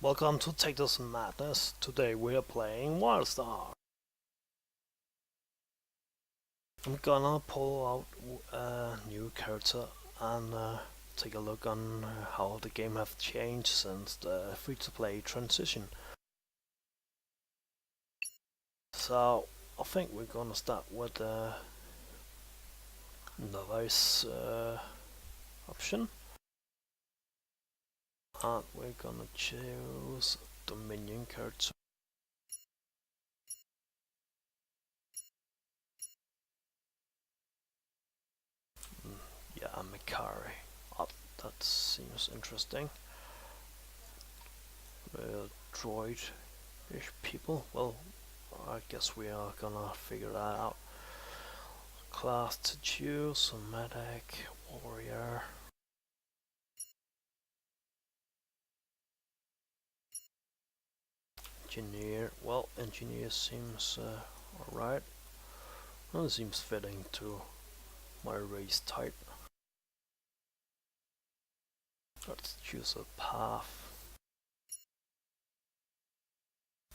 Welcome to Take This Madness. Today we are playing Wildstar. I'm gonna pull out a new character and take a look on how the game have changed since the free-to-play transition. So I think we're gonna start with the novice option, and we're gonna choose Dominion character. Yeah, Mikari. Oh, that seems interesting. Droid-ish people. Well, I guess we are gonna figure that out. Class to choose: medic, warrior. Engineer. Well, engineer seems alright. Well, it seems fitting to my race type. Let's choose a path.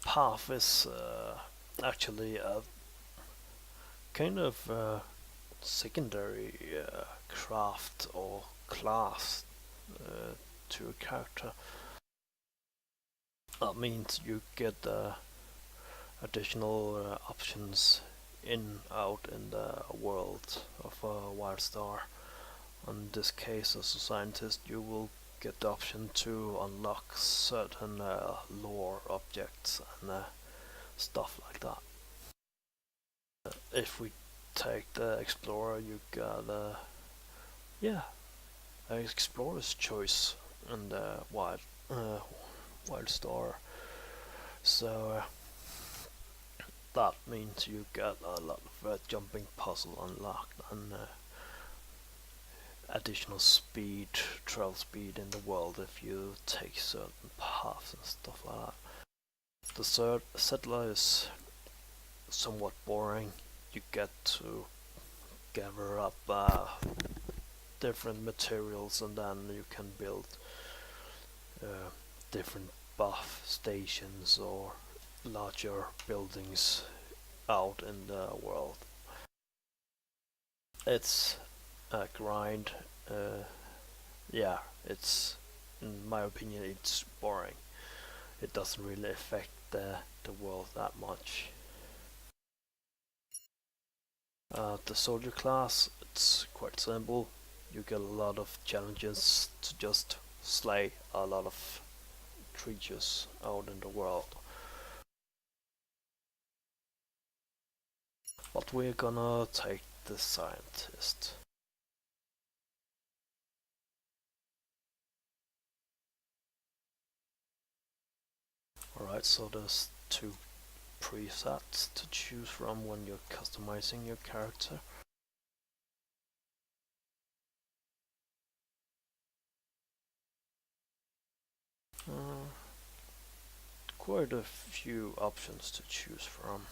Path is actually a kind of secondary craft or class to a character. That means you get additional options out in the world of Wildstar. In this case, as a scientist, you will get the option to unlock certain lore objects and stuff like that. If we take the explorer, you got yeah, an explorer's choice in the Wildstar. So that means you get a lot of jumping puzzle unlocked and additional speed, travel speed in the world if you take certain paths and stuff like that. The third settler is somewhat boring. You get to gather up different materials and then you can build different buff stations or larger buildings out in the world. It's a grind. Yeah, it's, in my opinion, it's boring. It doesn't really affect the world that much. The soldier class, it's quite simple. You get a lot of challenges to just slay a lot of creatures out in the world. But we're gonna take the scientist. Alright, so there's two presets to choose from when you're customizing your character. Quite a few options to choose from.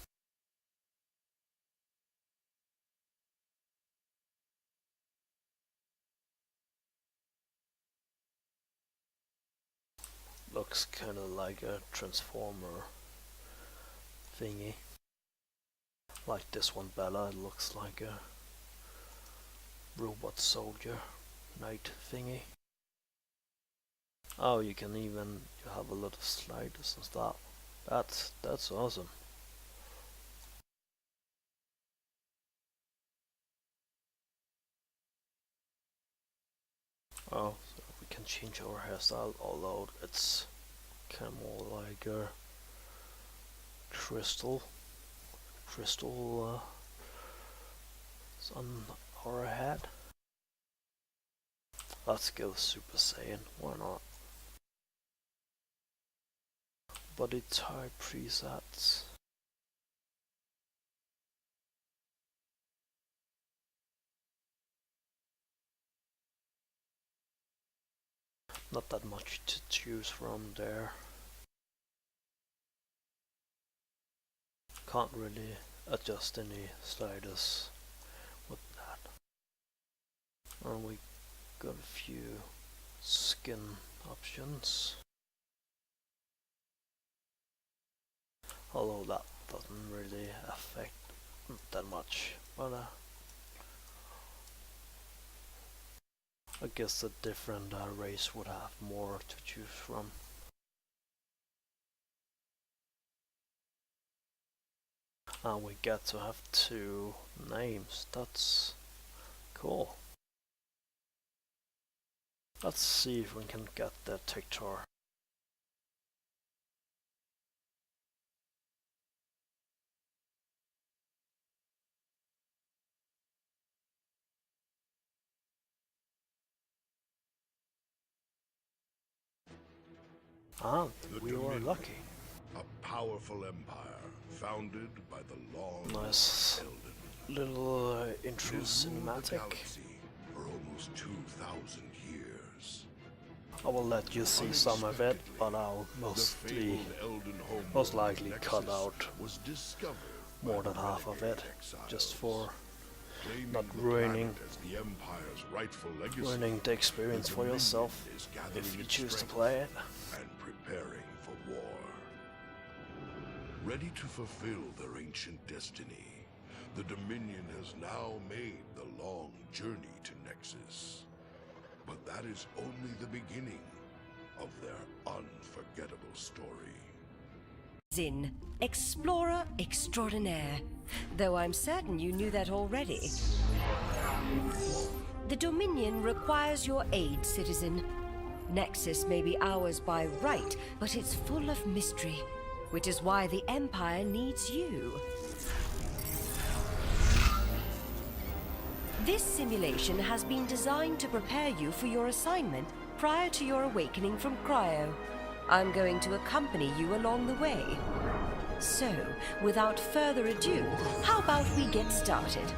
Looks kinda like a transformer thingy. Like this one better, it looks like a robot soldier knight thingy. Oh, you have a lot of sliders and stuff. That's awesome. Oh, so we can change our hairstyle, although it's kind of more like a crystal on our head. Let's go Super Saiyan, why not? Body type presets. Not that much to choose from there. Can't really adjust any sliders with that. And we got a few skin options. although that doesn't really affect that much, but I guess a different race would have more to choose from. And we get to have 2 names, that's cool. Let's see if we can get the Tictor. Ah, we were lucky. A powerful empire founded by the long Nice little intro cinematic. For almost 2,000 years. I will let you see some of it, but I'll most likely cut out more than half of it, just for not ruining the experience for yourself if you choose to play it. And preparing for war. Ready to fulfill their ancient destiny, the Dominion has now made the long journey to Nexus. But that is only the beginning of their unforgettable story. Zin, explorer extraordinaire, though I'm certain you knew that already. The Dominion requires your aid, citizen. Nexus may be ours by right, but it's full of mystery, which is why the Empire needs you. This simulation has been designed to prepare you for your assignment prior to your awakening from cryo. I'm going to accompany you along the way. So, without further ado, how about we get started?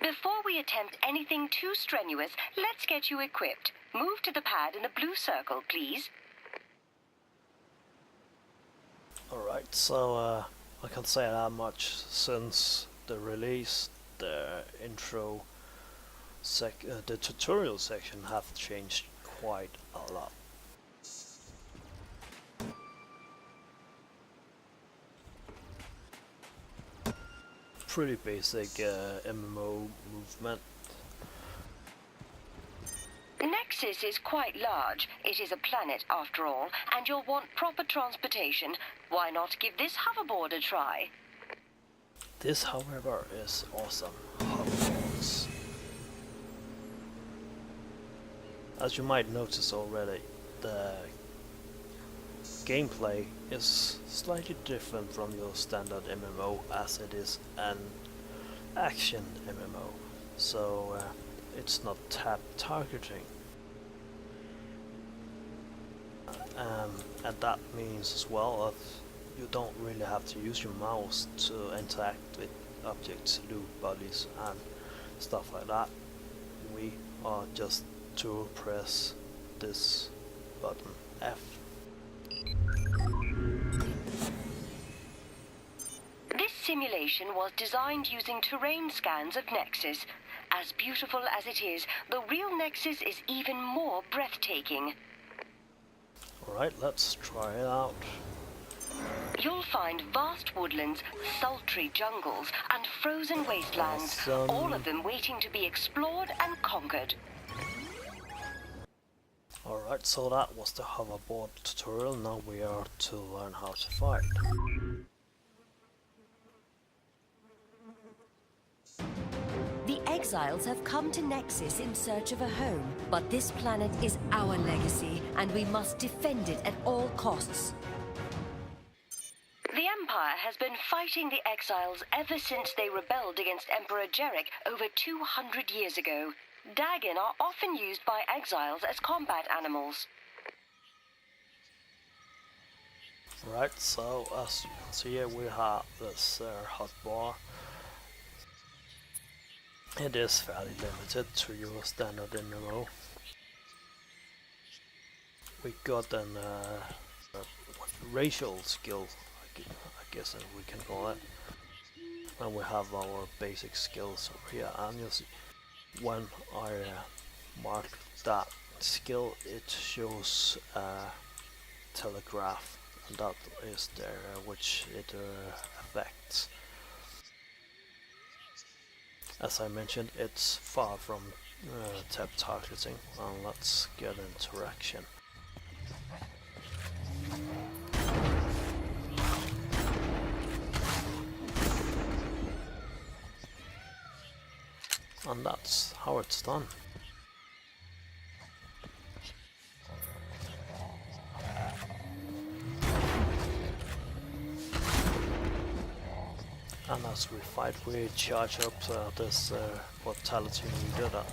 Before we attempt anything too strenuous, let's get you equipped. Move to the pad in the blue circle, please. Alright, so I can say that much. Since the release, the intro the tutorial section have changed quite a lot. Pretty basic MMO movement. Nexus is quite large. It is a planet, after all, and you'll want proper transportation. Why not give this hoverboard a try? This, however, is awesome. Hoverboards. As you might notice already, the gameplay is slightly different from your standard MMO, as it is an action MMO. So it's not tap targeting. And that means as well that you don't really have to use your mouse to interact with objects, loot bodies and stuff like that. We are just to press this button F. This simulation was designed using terrain scans of Nexus. As beautiful as it is, the real Nexus is even more breathtaking. Alright, let's try it out. You'll find vast woodlands, sultry jungles, and frozen wastelands, Awesome. all of them waiting to be explored and conquered. Alright, so that was the hoverboard tutorial. Now we are to learn how to fight. The exiles have come to Nexus in search of a home, but this planet is our legacy, and we must defend it at all costs. The Empire has been fighting the exiles ever since they rebelled against Emperor Jarek over 200 years ago. Dagon are often used by exiles as combat animals. Right, so as you can see here we have this hotbar. It is fairly limited to your standard MMO. We got an racial skill, I guess we can call it. And we have our basic skills over here, and you see, when I mark that skill, it shows telegraph and that is the area which it affects. As I mentioned, it's far from tap targeting, and let's get interaction. And that's how it's done. And as we fight, we charge up this vitality meter that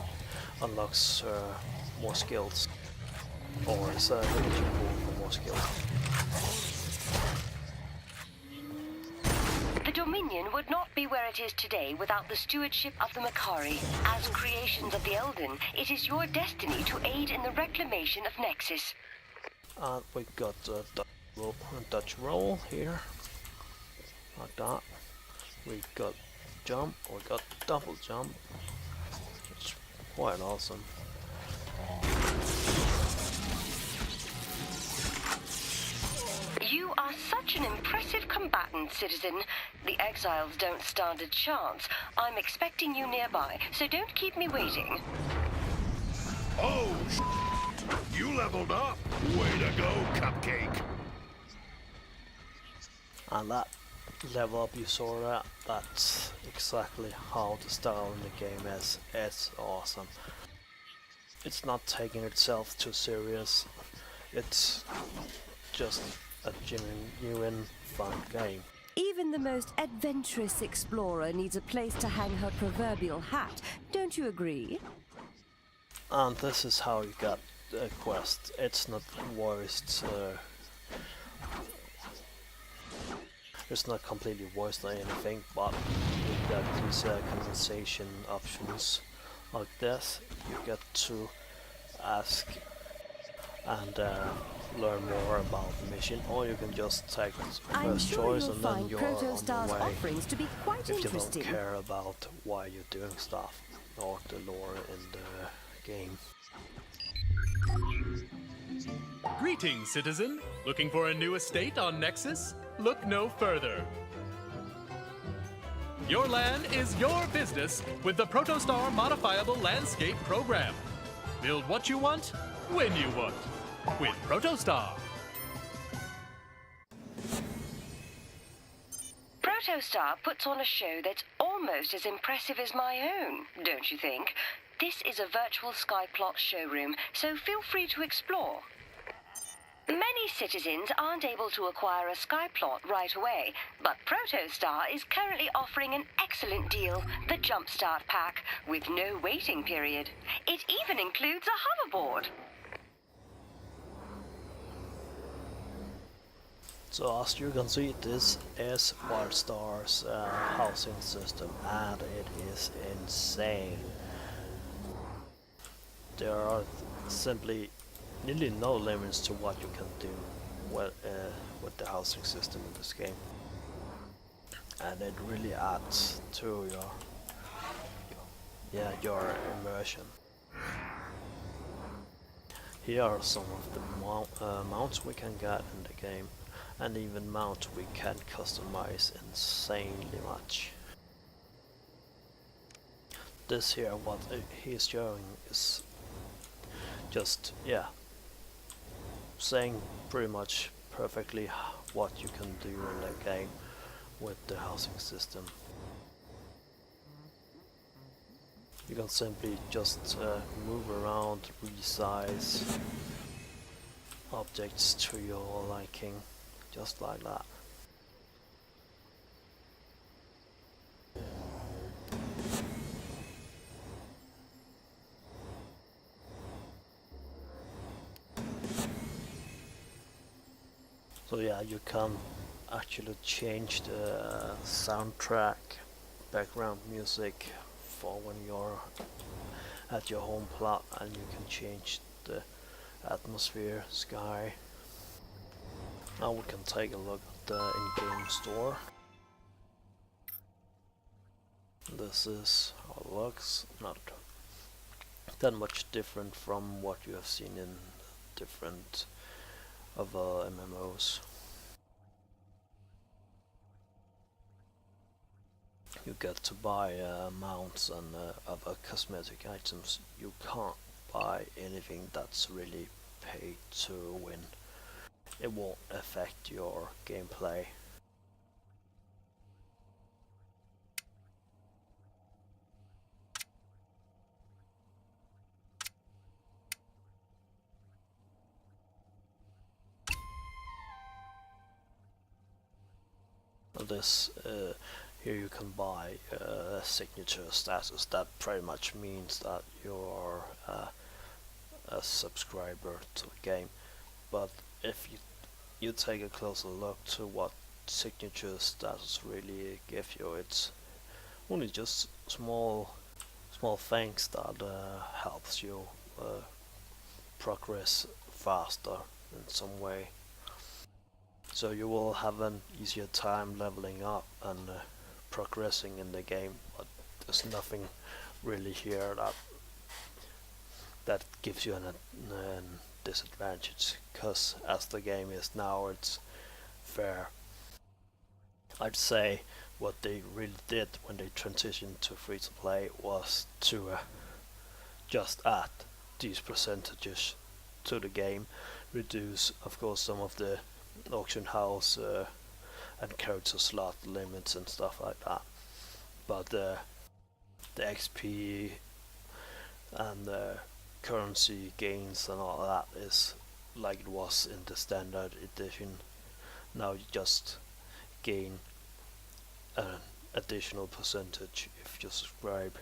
unlocks more skills, or is a energy pool for more skills. The Dominion would not be where it is today without the stewardship of the Makari. As creations of the Elden, it is your destiny to aid in the reclamation of Nexus. And we got a Dutch roll here, like that. We got jump, we got double jump, which is quite awesome. You are such an impressive combatant, citizen. The exiles don't stand a chance. I'm expecting you nearby, so don't keep me waiting. Oh, you leveled up. Way to go, Cupcake. And that level up you saw that's exactly how the style in the game is. It's awesome. It's not taking itself too serious. It's just a genuine fun game. Even the most adventurous explorer needs a place to hang her proverbial hat. Don't you agree? And this is how you got the quest. It's not voiced. It's not completely voiced or anything, but you got these conversation options like this. You get to ask and learn more about the mission, or you can just take first choice and then you're on the way. Offerings to be quite if you interesting. don't care about why you're doing stuff or the lore in the game. Greetings, citizen. Looking for a new estate on Nexus? Look no further. Your land is your business with the Protostar Modifiable Landscape Program. Build what you want, when you want, with Protostar. Protostar puts on a show that's almost as impressive as my own, don't you think? This is a virtual Skyplot showroom, so feel free to explore. Many citizens aren't able to acquire a Skyplot right away, but Protostar is currently offering an excellent deal, the Jumpstart Pack, with no waiting period. It even includes a hoverboard. So as you can see, this is Wildstar's housing system, and it is insane. There are simply nearly no limits to what you can do with the housing system in this game, and it really adds to your immersion. Here are some of the mounts we can get in the game, and even mounts we can customize insanely much. This here, what he's showing is just, saying pretty much perfectly what you can do in the game with the housing system. You can simply just move around, resize objects to your liking, just like that. So yeah, you can actually change the soundtrack, background music for when you're at your home plot, and you can change the atmosphere, sky. Now we can take a look at the in-game store. This is how it looks, not that much different from what you have seen in different other MMOs. you get to buy mounts and other cosmetic items. You can't buy anything that's really paid to win. It won't affect your gameplay. This here you can buy signature status. That pretty much means that you're a subscriber to the game. But if you take a closer look to what signature status really give you, it's only just small things that helps you progress faster in some way. So you will have an easier time leveling up and progressing in the game, but there's nothing really here that gives you an disadvantage, because as the game is now, it's fair. I'd say what they really did when they transitioned to free to play was to just add these percentages to the game, reduce of course some of the auction house and character slot limits and stuff like that, but the XP and the currency gains and all that is like it was in the standard edition. Now you just gain an additional percentage if you subscribe,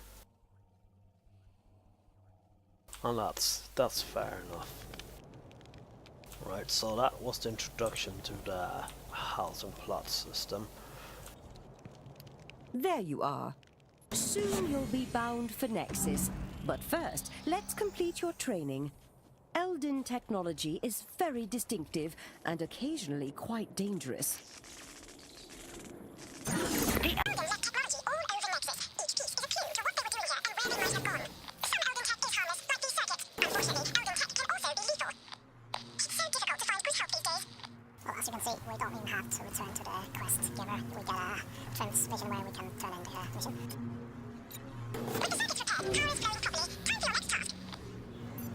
and that's fair enough. Right, so that was the introduction to the housing plot system. There you are. Soon you'll be bound for Nexus. But first, let's complete your training. Elden technology is very distinctive and occasionally quite dangerous. The Elden left technology all over Nexus. Each piece is a clue to what they were doing here and where they might have gone. Some Elden tech is harmless, like these circuits. Unfortunately, Elden tech can also be lethal. It's so difficult to find good help these days. Well, as you can see, we don't even have to return to the quest giver. We get a transmission where we can turn in the mission. With the circuits repaired, power is flowing properly. Time for your next task.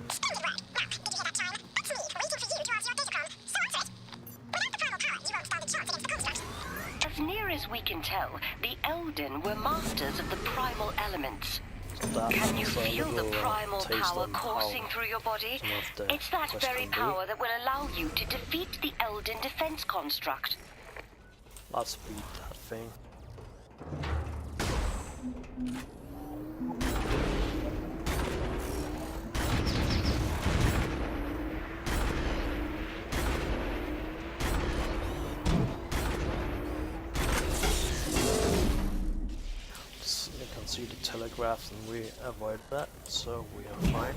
Splendid work. Well, did you hear that chime? That's me, waiting for you to answer your datacom. So answer it. Without the primal power, you won't stand a chance against the construct. As near as we can tell, the Elden were masters of the primal elements. Can you feel the primal power coursing through your body? It's that very power that will allow you to defeat the Elden defense construct. Let's beat that thing. You can see the telegraphs and we avoid that, so we are fine.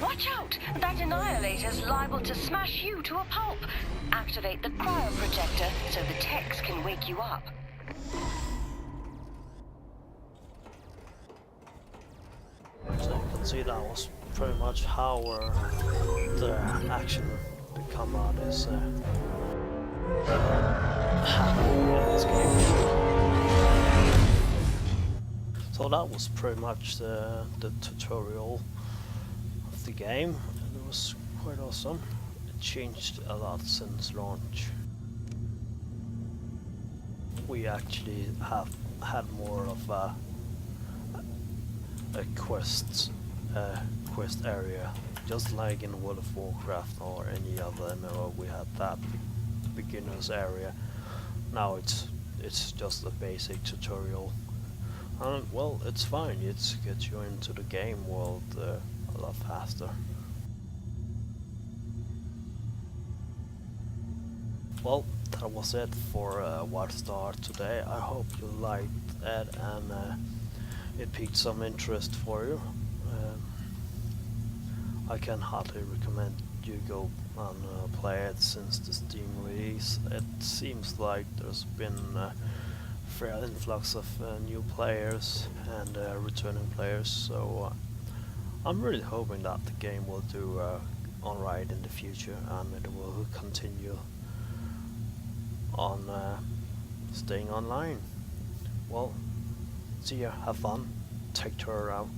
Watch out! That annihilator's liable to smash you to a pulp. Activate the cryo projector so the techs can wake you up. So you can see that was pretty much how the action, the combat is happening in this game. So that was pretty much the tutorial of the game, and it was quite awesome. It changed a lot since launch. We actually have had more of a quest area, just like in World of Warcraft or any other MMO. We had that beginners area. Now it's just a basic tutorial, and well, it's fine. It gets you into the game world a lot faster. Well, that was it for Wildstar today. I hope you liked it and it piqued some interest for you. I can hardly recommend you go and play it since the Steam release, it seems like there's been a fair influx of new players and returning players, so I'm really hoping that the game will do alright in the future and it will continue on staying online. Well, see ya, have fun, take care out.